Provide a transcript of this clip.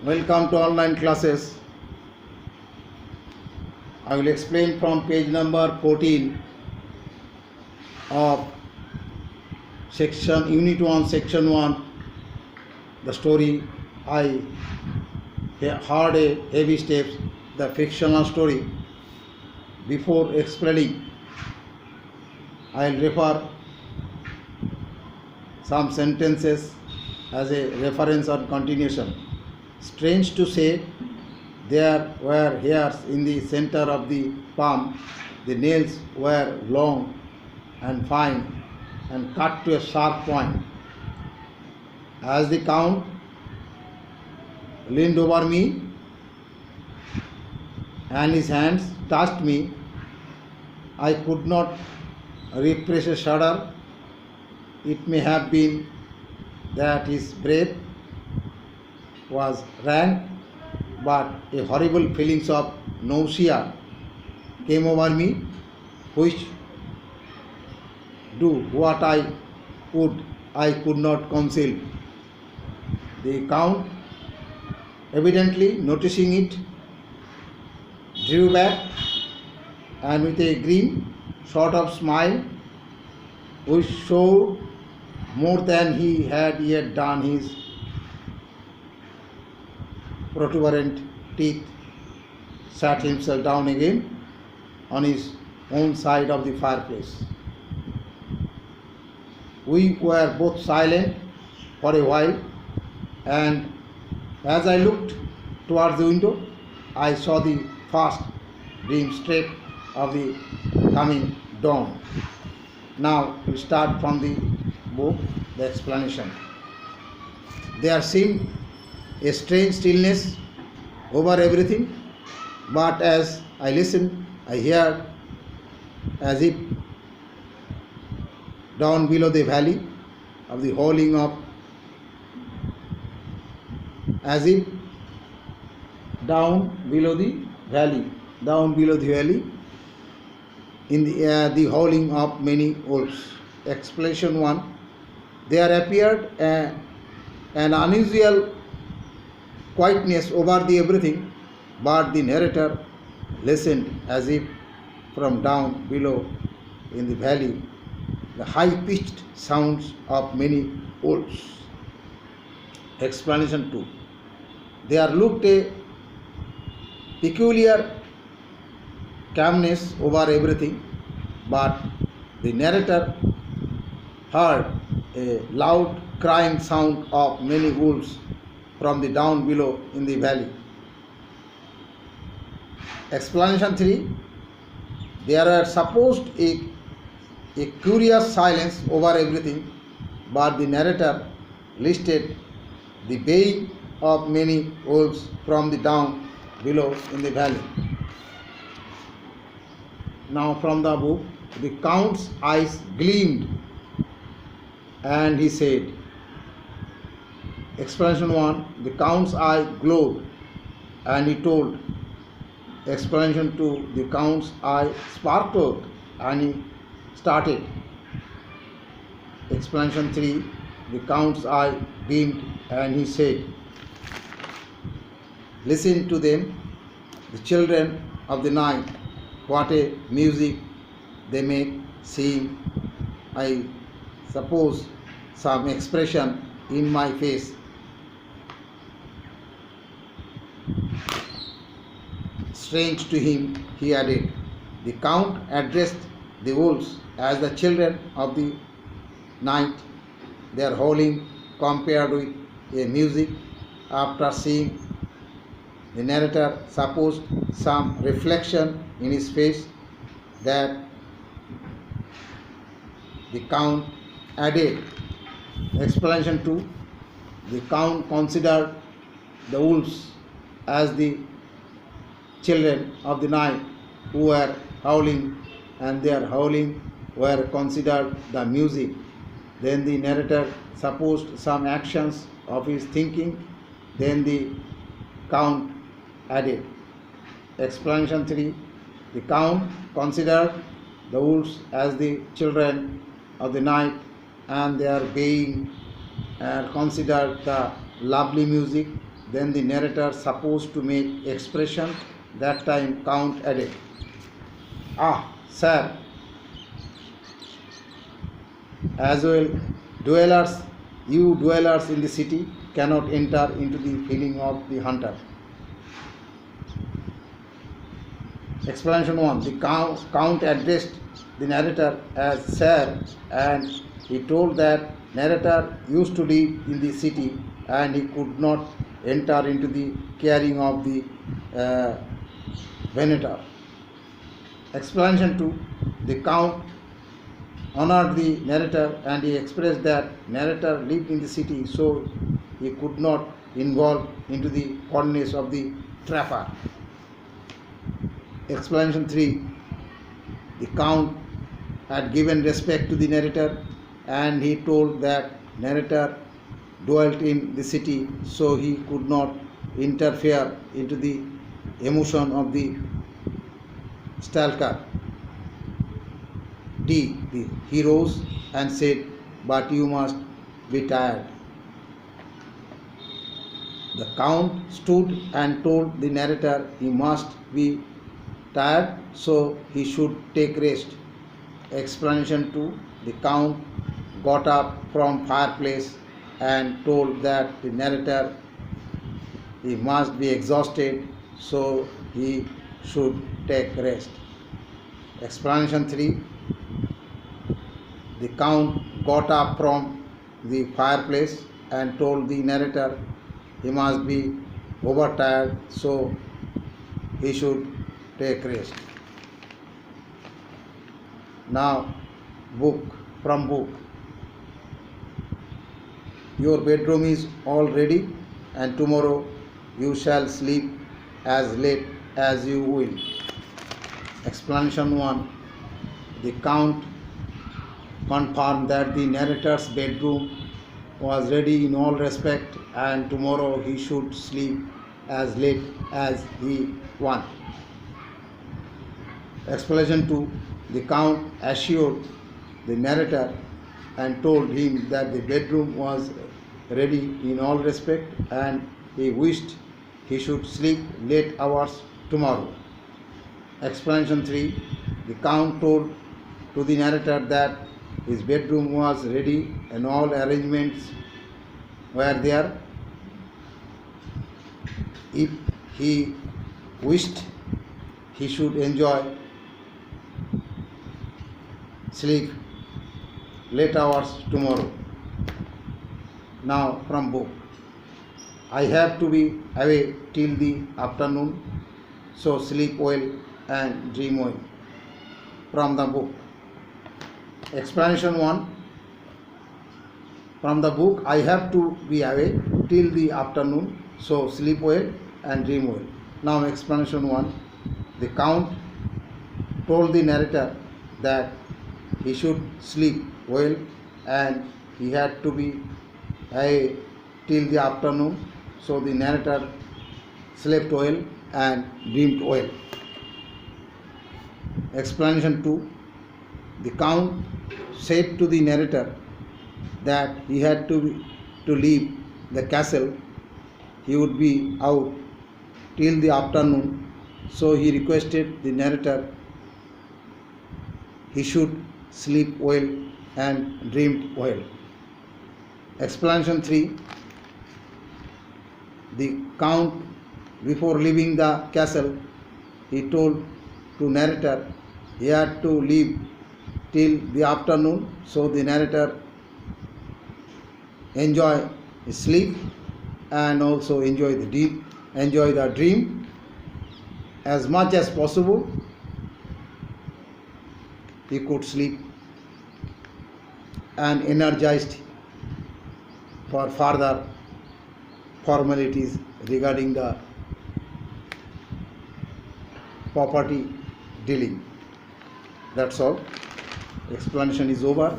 Welcome to online classes. I will explain from page number 14 of section Unit 1, Section 1, the story I heard a heavy steps, the fictional story. Before explaining, I will refer some sentences as a reference or continuation. Strange to say, there were hairs in the center of the palm. The nails were long and fine and cut to a sharp point. As the Count leaned over me and his hands touched me, I could not repress a shudder. It may have been that his breath was rank, but a horrible feeling of nausea came over me, which do what I would, I could not conceal. The Count, evidently noticing it, drew back and with a grim sort of smile, which showed more than he had yet done his protuberant teeth, sat himself down again on his own side of the fireplace. We were both silent for a while, and as I looked towards the window, I saw the fast dim streak of the coming dawn. Now we start from the book, the explanation. There seemed a strange stillness over everything, but as I listened, I heard as if down below the valley of the howling of, as if down below the valley, in the howling of many wolves. Explanation 1. There appeared an unusual quietness over the everything, but the narrator listened as if from down below in the valley the high-pitched sounds of many wolves. Explanation 2. There looked a peculiar calmness over everything, but the narrator heard a loud crying sound of many wolves from the down below in the valley. Explanation 3. There were supposed a curious silence over everything, but the narrator listed the baying of many wolves from the down below in the valley. Now from the book, the Count's eyes gleamed and he said. Explanation 1. The Count's eye glowed and he told. Explanation 2. The Count's eye sparkled and he started. Explanation 3. The Count's eye beamed and he said. Listen to them, the children of the night, what a music they make, seeing, I suppose, some expression in my face. Strange to him, he added. The Count addressed the wolves as the children of the night. Their howling compared with a music. After seeing the narrator supposed some reflection in his face, that the Count added. Explanation 2. The Count considered the wolves as the children of the night who were howling, and their howling were considered the music. Then the narrator supposed some actions of his thinking. Then the Count added. Explanation 3. The Count considered the wolves as the children of the night and their baying, and considered the lovely music. then the narrator supposed to make expression. That time Count added, "Ah, sir, as well you dwellers in the city cannot enter into the feeling of the hunter." Explanation 1. The Count addressed the narrator as Sir, and he told that narrator used to live in the city and he could not enter into the caring of the Venator. Explanation 2. The Count honored the narrator and he expressed that narrator lived in the city, so he could not involve into the fondness of the trapper. Explanation 3. The Count had given respect to the narrator and he told that narrator dwelt in the city, so he could not interfere into the emotion of the stalker. D. He rose and said, "But you must be tired." The Count stood and told the narrator he must be tired, so he should take rest. Explanation 2. The Count got up from fireplace and told that the narrator he must be exhausted, so he should take rest. Explanation 3. The Count got up from the fireplace and told the narrator he must be overtired, so he should take rest. Now, book. Your bedroom is all ready, and tomorrow you shall sleep as late as you will. Explanation 1. The Count confirmed that the narrator's bedroom was ready in all respect, and tomorrow he should sleep as late as he wanted. Explanation 2. The Count assured the narrator and told him that the bedroom was ready in all respect and he wished he should sleep late hours tomorrow. Explanation 3. The Count told to the narrator that his bedroom was ready and all arrangements were there. If he wished, he should enjoy sleep late hours tomorrow. Now from book. I have to be away till the afternoon, so sleep well and dream well. From the book. Explanation 1. From the book, I have to be away till the afternoon, so sleep well and dream well. Now explanation 1. The Count told the narrator that he should sleep well and he had to be away till the afternoon, so the narrator slept well and dreamed well. Explanation 2. The Count said to the narrator that he had to leave the castle. He would be out till the afternoon, so he requested the narrator he should sleep well and dreamed well. Explanation 3. The Count, before leaving the castle, he told to narrator he had to leave till the afternoon, so the narrator enjoy sleep and also enjoy the dream as much as possible. He could sleep and energized for further formalities regarding the property dealing. That's all. Explanation is over.